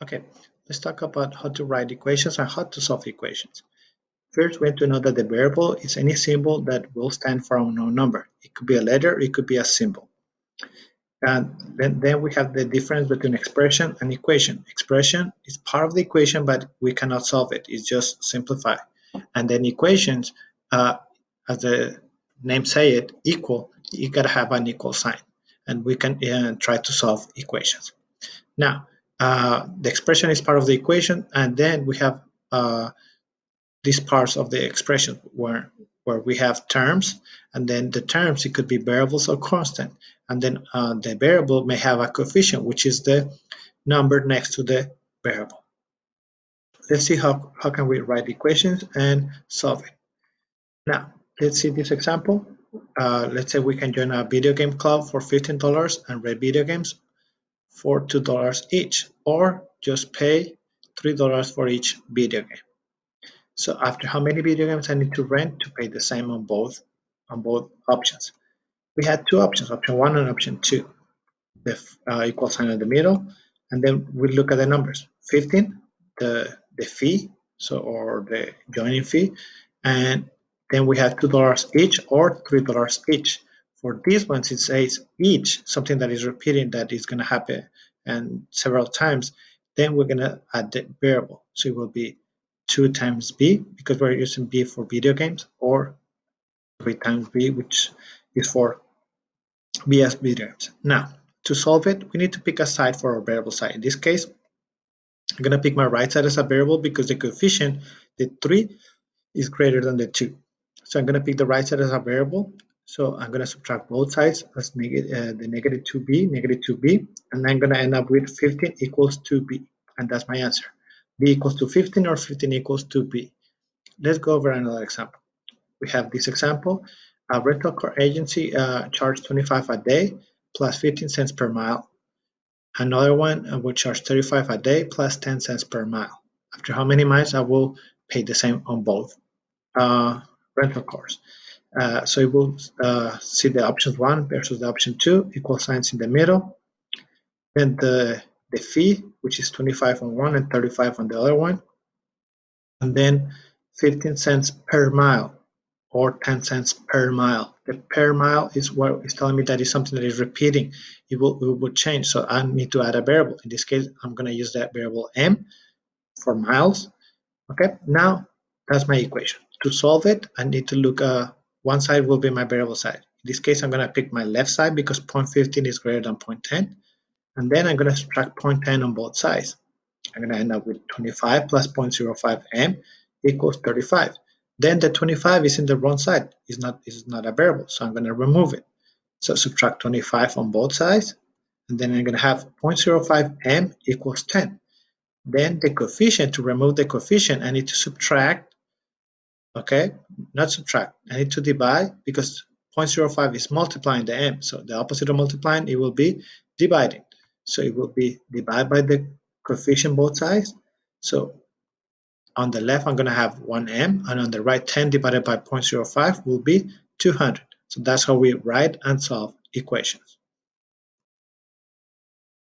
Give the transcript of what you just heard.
Okay, let's talk about how to write equations and how to solve equations. First, we have to know that the variable is any symbol that will stand for an unknown number. It could be a letter, it could be a symbol. And then we have the difference between expression and equation. Expression is part of the equation, but we cannot solve it. It's just simplify. And then equations, as the name say it, equal, you gotta have an equal sign. And we can try to solve equations. Now, the expression is part of the equation, and then we have these parts of the expression where we have terms, and then the terms, it could be variables or constant, and then the variable may have a coefficient, which is the number next to the variable. Let's see how can we write equations and solve it. Now, let's see this example. Let's say we can join a video game club for $15 and rent video games for $2 each, or just pay $3 for each video game. So after how many video games I need to rent to pay the same on both options? We had two options, option 1 and option 2. The equal sign in the middle, and then we look at the numbers. 15, the fee, or the joining fee, and then we have $2 each or $3 each. For these ones, it says each, something that is repeating, that is going to happen and several times. Then we're going to add the variable, so it will be 2 times b, because we're using b for video games, or 3 times b, which is for b as video games. Now, to solve it, we need to pick a side for our variable side. In this case, I'm going to pick my right side as a variable because the coefficient, the 3, is greater than the 2. So I'm going to pick the right side as a variable. So I'm going to subtract both sides as the negative 2b, and I'm going to end up with 15 equals 2b, and that's my answer. b equals to 15 or 15 equals 2b. Let's go over another example. We have this example. A rental car agency charges $25 a day plus 15 cents per mile. Another one will charge $35 a day plus 10 cents per mile. After how many miles I will pay the same on both rental cars. So it will see the options 1 versus the option 2, equal signs in the middle. Then the fee, which is 25 on one and 35 on the other one. And then 15 cents per mile or 10 cents per mile. The per mile is what is telling me that is something that is repeating. It will change, so I need to add a variable. In this case, I'm going to use that variable m for miles. Okay, now that's my equation. To solve it, I need to look, one side will be my variable side. In this case, I'm going to pick my left side because 0.15 is greater than 0.10. And then I'm going to subtract 0.10 on both sides. I'm going to end up with 25 plus 0.05 m equals 35. Then the 25 is in the wrong side. It's not a variable, so I'm going to remove it. So subtract 25 on both sides, and then I'm going to have 0.05 m equals 10. Then the coefficient, to remove the coefficient, I need to subtract, okay? Not subtract, I need to divide, because 0.05 is multiplying the m. So the opposite of multiplying, it will be dividing. So it will be divided by the coefficient both sides. So on the left, I'm going to have 1m, and on the right, 10 divided by 0.05 will be 200. So that's how we write and solve equations.